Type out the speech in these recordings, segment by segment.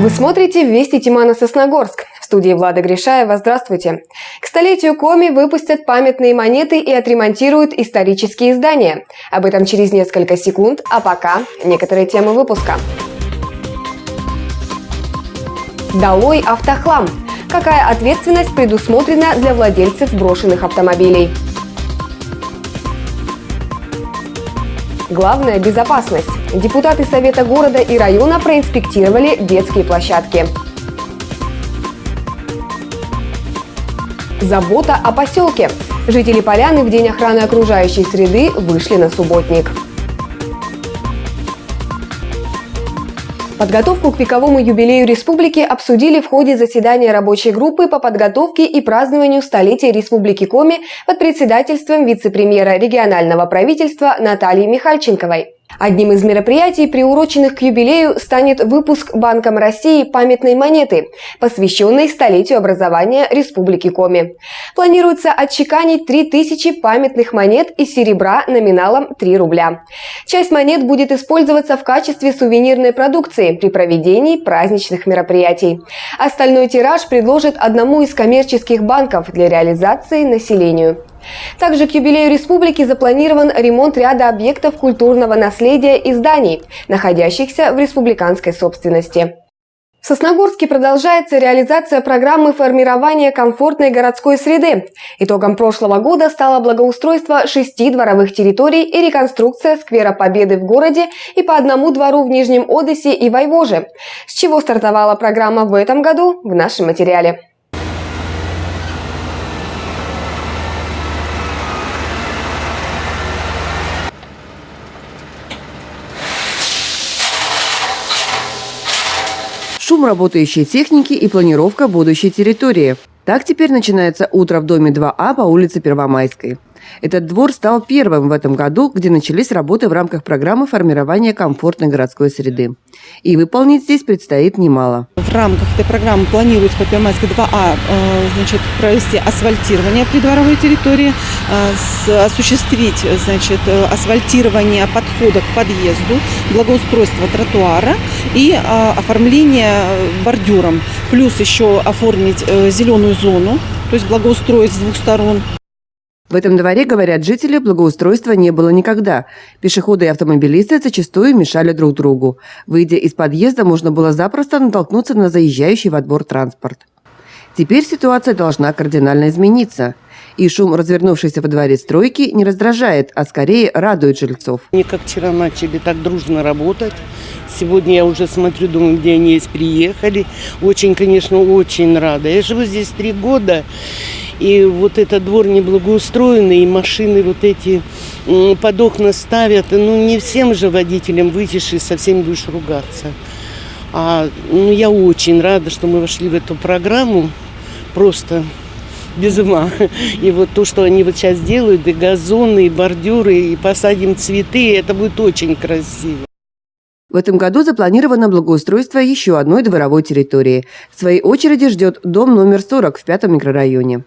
Вы смотрите «Вести Тимана Сосногорск». В студии Влада Гришаева. Здравствуйте. К столетию Коми выпустят памятные монеты и отремонтируют исторические здания. Об этом через несколько секунд, а пока некоторые темы выпуска. Долой автохлам. Какая ответственность предусмотрена для владельцев брошенных автомобилей? Главное – безопасность. Депутаты Совета города и района проинспектировали детские площадки. Забота о поселке. Жители Поляны в День охраны окружающей среды вышли на субботник. Подготовку к вековому юбилею республики обсудили в ходе заседания рабочей группы по подготовке и празднованию столетия Республики Коми под председательством вице-премьера регионального правительства Натальи Михальченковой. Одним из мероприятий, приуроченных к юбилею, станет выпуск Банком России памятной монеты, посвященной столетию образования Республики Коми. Планируется отчеканить 3000 памятных монет из серебра номиналом 3 рубля. Часть монет будет использоваться в качестве сувенирной продукции при проведении праздничных мероприятий. Остальной тираж предложат одному из коммерческих банков для реализации населению. Также к юбилею республики запланирован ремонт ряда объектов культурного наследия и зданий, находящихся в республиканской собственности. В Сосногорске продолжается реализация программы формирования комфортной городской среды. Итогом прошлого года стало благоустройство 6 дворовых территорий и реконструкция сквера Победы в городе и по одному двору в Нижнем Одессе и Войвоже. С чего стартовала программа в этом году, в нашем материале. Шум работающей техники и планировка будущей территории. Так теперь начинается утро в доме 2А по улице Первомайской. Этот двор стал первым в этом году, где начались работы в рамках программы формирования комфортной городской среды. И выполнить здесь предстоит немало. В рамках этой программы планируется по Первомайской 2А провести асфальтирование придворовой территории, осуществить асфальтирование подхода к подъезду, благоустройство тротуара и оформление бордюром. Плюс еще оформить зеленую зону, то есть благоустроить с 2 сторон. В этом дворе, говорят жители, благоустройства не было никогда. Пешеходы и автомобилисты зачастую мешали друг другу. Выйдя из подъезда, можно было запросто натолкнуться на заезжающий во двор транспорт. Теперь ситуация должна кардинально измениться. И шум, развернувшийся во дворе стройки, не раздражает, а скорее радует жильцов. Они как вчера начали так дружно работать. Сегодня я уже смотрю, думаю, где они есть, приехали. Очень, конечно, очень рада. Я живу здесь 3 года. И вот этот двор неблагоустроенный, и машины вот эти под окна ставят. Ну, не всем же водителям выйдешь и со всеми будешь ругаться. Я очень рада, что мы вошли в эту программу. Просто без ума. И вот то, что они вот сейчас делают, и газоны, и бордюры, и посадим цветы, это будет очень красиво. В этом году запланировано благоустройство еще одной дворовой территории. В своей очереди ждет дом номер 40 в 5-м микрорайоне.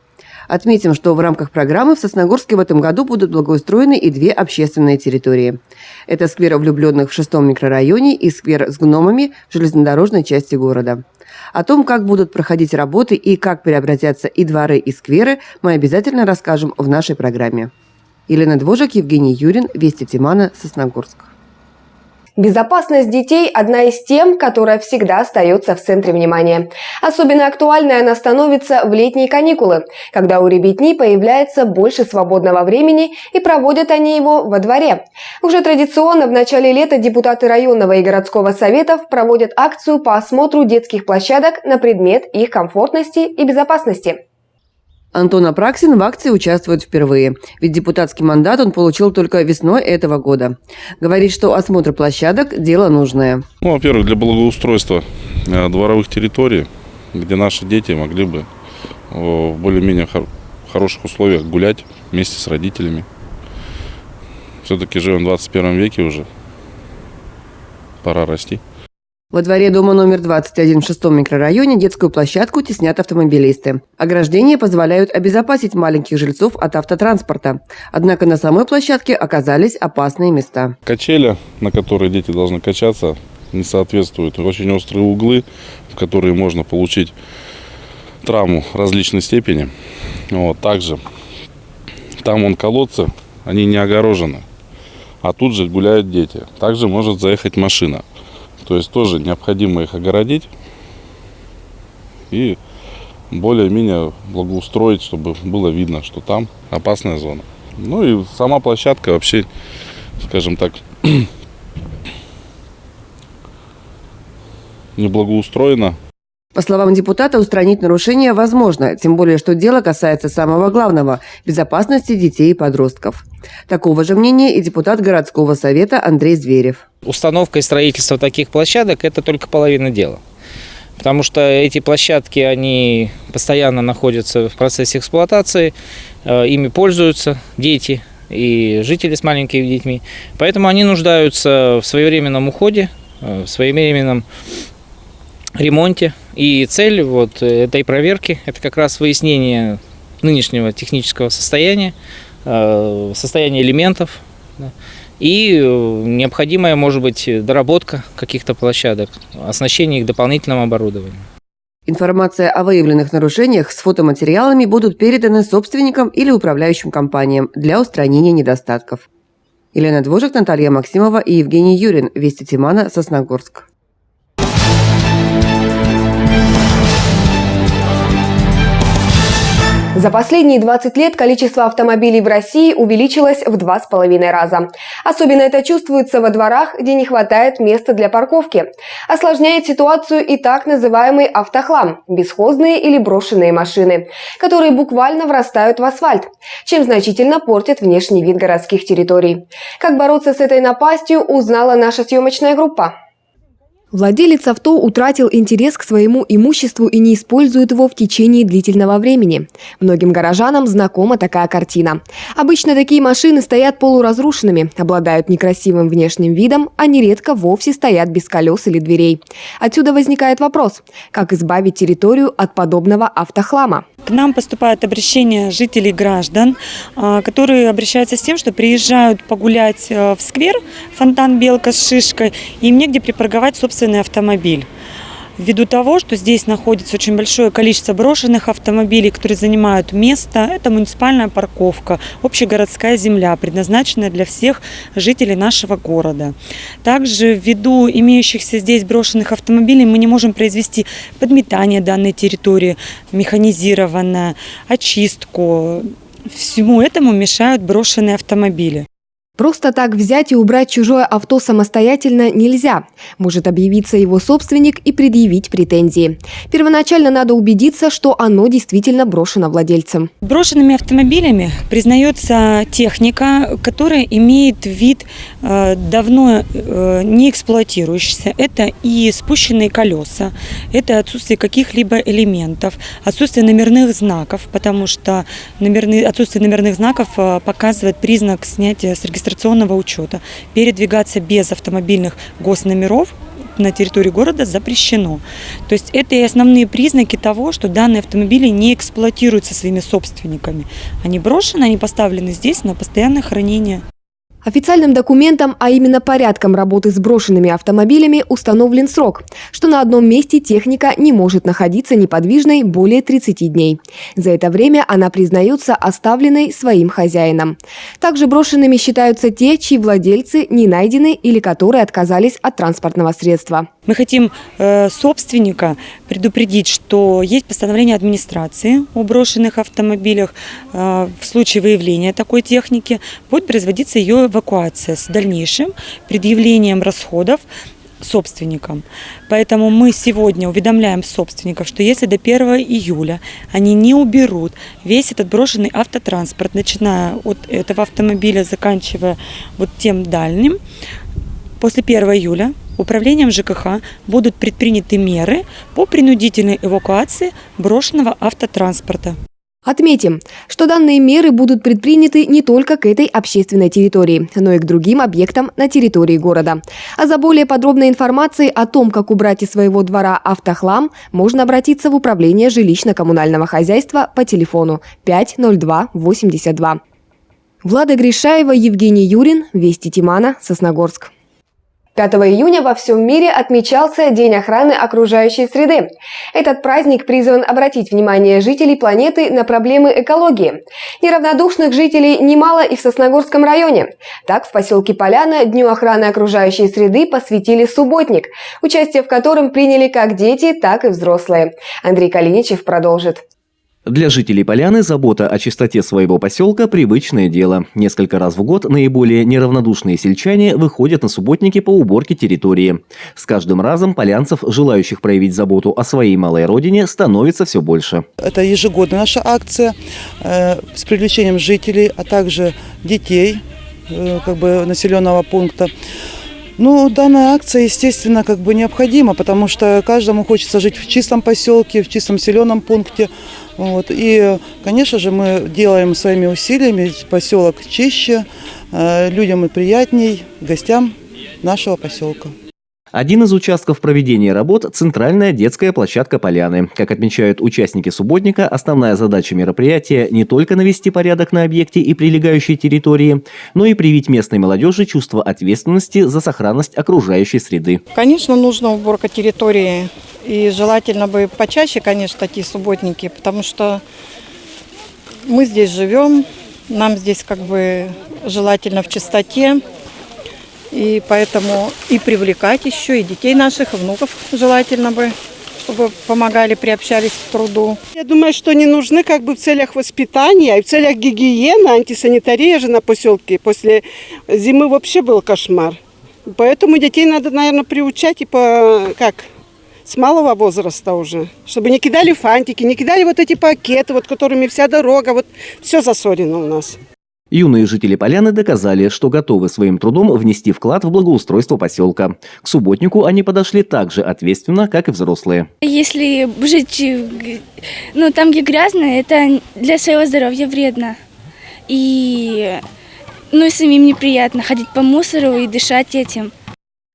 Отметим, что в рамках программы в Сосногорске в этом году будут благоустроены и 2 общественные территории. Это сквер влюбленных в 6-м микрорайоне и сквер с гномами в железнодорожной части города. О том, как будут проходить работы и как преобразятся и дворы, и скверы, мы обязательно расскажем в нашей программе. Елена Двожик, Евгений Юрин, Вести Тимана, Сосногорск. Безопасность детей – одна из тем, которая всегда остается в центре внимания. Особенно актуальной она становится в летние каникулы, когда у ребятни появляется больше свободного времени и проводят они его во дворе. Уже традиционно в начале лета депутаты районного и городского советов проводят акцию по осмотру детских площадок на предмет их комфортности и безопасности. Антон Апраксин в акции участвует впервые, ведь депутатский мандат он получил только весной этого года. Говорит, что осмотр площадок – дело нужное. Во-первых, для благоустройства дворовых территорий, где наши дети могли бы в более-менее хороших условиях гулять вместе с родителями. Все-таки живем в 21 веке уже, пора расти. Во дворе дома номер 21 в 6-м микрорайоне детскую площадку теснят автомобилисты. Ограждения позволяют обезопасить маленьких жильцов от автотранспорта. Однако на самой площадке оказались опасные места. Качели, на которые дети должны качаться, не соответствуют. Очень острые углы, в которые можно получить травму различной степени. Вот, также там колодцы, они не огорожены, а тут же гуляют дети. Также может заехать машина. То есть тоже необходимо их огородить и более-менее благоустроить, чтобы было видно, что там опасная зона. Ну и сама площадка вообще, скажем так, не благоустроена. По словам депутата, устранить нарушения возможно, тем более, что дело касается самого главного – безопасности детей и подростков. Такого же мнения и депутат городского совета Андрей Зверев. Установка и строительство таких площадок – это только половина дела. Потому что эти площадки, они постоянно находятся в процессе эксплуатации, ими пользуются дети и жители с маленькими детьми. Поэтому они нуждаются в своевременном уходе, в своевременном ремонте. И цель вот этой проверки – это как раз выяснение нынешнего технического состояния, состояния элементов и необходимая, может быть, доработка каких-то площадок, оснащение их дополнительным оборудованием. Информация о выявленных нарушениях с фотоматериалами будут переданы собственникам или управляющим компаниям для устранения недостатков. Елена Двожик, Наталья Максимова и Евгений Юрин. Вести Тимана, Сосногорск. За последние 20 лет количество автомобилей в России увеличилось в 2,5 раза. Особенно это чувствуется во дворах, где не хватает места для парковки. Осложняет ситуацию и так называемый автохлам – бесхозные или брошенные машины, которые буквально врастают в асфальт, чем значительно портят внешний вид городских территорий. Как бороться с этой напастью, узнала наша съемочная группа. Владелец авто утратил интерес к своему имуществу и не использует его в течение длительного времени. Многим горожанам знакома такая картина. Обычно такие машины стоят полуразрушенными, обладают некрасивым внешним видом, а нередко вовсе стоят без колес или дверей. Отсюда возникает вопрос, как избавить территорию от подобного автохлама. К нам поступают обращения жителей граждан, которые обращаются с тем, что приезжают погулять в сквер, фонтан «Белка» с шишкой, и им негде припарковать собственный автомобиль. Ввиду того, что здесь находится очень большое количество брошенных автомобилей, которые занимают место, это муниципальная парковка, общегородская земля, предназначенная для всех жителей нашего города. Также ввиду имеющихся здесь брошенных автомобилей мы не можем произвести подметание данной территории, механизированное, очистку. Всему этому мешают брошенные автомобили. Просто так взять и убрать чужое авто самостоятельно нельзя. Может объявиться его собственник и предъявить претензии. Первоначально надо убедиться, что оно действительно брошено владельцем. Брошенными автомобилями признается техника, которая имеет вид давно не эксплуатирующийся. Это и спущенные колеса, это отсутствие каких-либо элементов, отсутствие номерных знаков, потому что отсутствие номерных знаков показывает признак снятия с регистрационного учета. Передвигаться без автомобильных госномеров на территории города запрещено. То есть это и основные признаки того, что данные автомобили не эксплуатируются своими собственниками. Они брошены, они поставлены здесь на постоянное хранение. Официальным документом, а именно порядком работы с брошенными автомобилями, установлен срок, что на одном месте техника не может находиться неподвижной более 30 дней. За это время она признается оставленной своим хозяином. Также брошенными считаются те, чьи владельцы не найдены или которые отказались от транспортного средства. Мы хотим собственника предупредить, что есть постановление администрации о брошенных автомобилях. В случае выявления такой техники будет производиться ее эвакуация с дальнейшим предъявлением расходов собственникам. Поэтому мы сегодня уведомляем собственников, что если до 1 июля они не уберут весь этот брошенный автотранспорт, начиная от этого автомобиля, заканчивая вот тем дальним, после 1 июля управлением ЖКХ будут предприняты меры по принудительной эвакуации брошенного автотранспорта. Отметим, что данные меры будут предприняты не только к этой общественной территории, но и к другим объектам на территории города. А за более подробной информацией о том, как убрать из своего двора автохлам, можно обратиться в управление жилищно-коммунального хозяйства по телефону 50282. Влада Гришаева, Евгений Юрин, Вести Тимана, Сосногорск. 5 июня во всем мире отмечался День охраны окружающей среды. Этот праздник призван обратить внимание жителей планеты на проблемы экологии. Неравнодушных жителей немало и в Сосногорском районе. Так, в поселке Поляна Дню охраны окружающей среды посвятили субботник, участие в котором приняли как дети, так и взрослые. Андрей Калиничев продолжит. Для жителей Поляны забота о чистоте своего поселка – привычное дело. Несколько раз в год наиболее неравнодушные сельчане выходят на субботники по уборке территории. С каждым разом полянцев, желающих проявить заботу о своей малой родине, становится все больше. Это ежегодная наша акция с привлечением жителей, а также детей населенного пункта. Ну, данная акция, естественно, необходима, потому что каждому хочется жить в чистом поселке, в чистом населенном пункте. И, конечно же, мы делаем своими усилиями поселок чище, людям и приятней, гостям нашего поселка. Один из участков проведения работ – центральная детская площадка Поляны. Как отмечают участники субботника, основная задача мероприятия – не только навести порядок на объекте и прилегающей территории, но и привить местной молодежи чувство ответственности за сохранность окружающей среды. Конечно, нужна уборка территории. И желательно бы почаще, конечно, такие субботники, потому что мы здесь живем, нам здесь желательно в чистоте. И поэтому и привлекать еще, и детей наших, и внуков желательно бы, чтобы помогали, приобщались к труду. Я думаю, что они нужны в целях воспитания и в целях гигиены, антисанитария же на поселке. После зимы вообще был кошмар. Поэтому детей надо, наверное, приучать с малого возраста уже, чтобы не кидали фантики, не кидали эти пакеты, которыми вся дорога, все засорено у нас. Юные жители Поляны доказали, что готовы своим трудом внести вклад в благоустройство поселка. К субботнику они подошли так же ответственно, как и взрослые. Если жить там, где грязно, это для своего здоровья вредно. И самим неприятно ходить по мусору и дышать этим.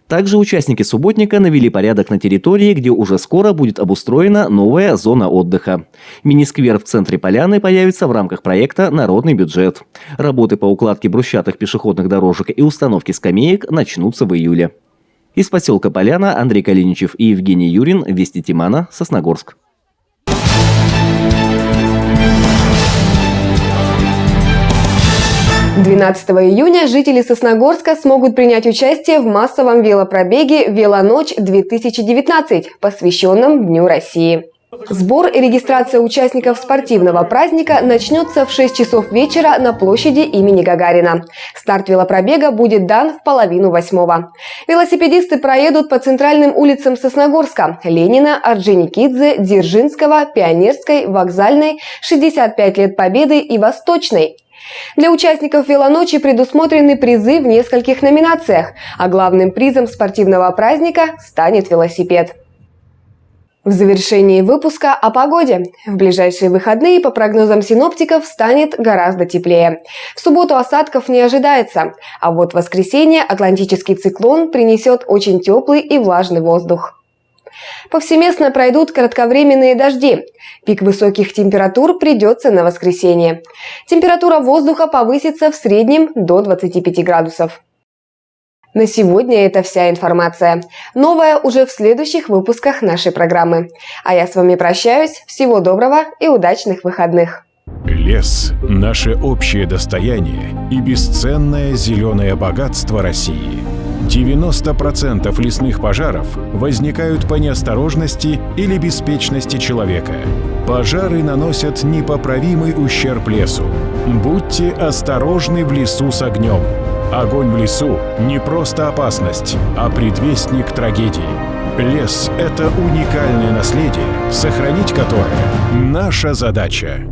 Также участники субботника навели порядок на территории, где уже скоро будет обустроена новая зона отдыха. Мини-сквер в центре Поляны появится в рамках проекта «Народный бюджет». Работы по укладке брусчатых пешеходных дорожек и установке скамеек начнутся в июле. Из поселка Поляна Андрей Калиничев и Евгений Юрин, Вести Тимана, Сосногорск. 12 июня жители Сосногорска смогут принять участие в массовом велопробеге «Велоночь-2019», посвященном Дню России. Сбор и регистрация участников спортивного праздника начнется в 6 часов вечера на площади имени Гагарина. Старт велопробега будет дан в 7:30. Велосипедисты проедут по центральным улицам Сосногорска – Ленина, Орджоникидзе, Дзержинского, Пионерской, Вокзальной, 65 лет Победы и Восточной. Для участников велоночи предусмотрены призы в нескольких номинациях, а главным призом спортивного праздника станет велосипед. В завершении выпуска о погоде. В ближайшие выходные, по прогнозам синоптиков, станет гораздо теплее. В субботу осадков не ожидается, а вот в воскресенье атлантический циклон принесет очень теплый и влажный воздух. Повсеместно пройдут кратковременные дожди. Пик высоких температур придется на воскресенье. Температура воздуха повысится в среднем до 25 градусов. На сегодня это вся информация. Новая уже в следующих выпусках нашей программы. А я с вами прощаюсь. Всего доброго и удачных выходных. Лес – наше общее достояние и бесценное зеленое богатство России. 90% лесных пожаров возникают по неосторожности или беспечности человека. Пожары наносят непоправимый ущерб лесу. Будьте осторожны в лесу с огнем. Огонь в лесу – не просто опасность, а предвестник трагедии. Лес – это уникальное наследие, сохранить которое – наша задача.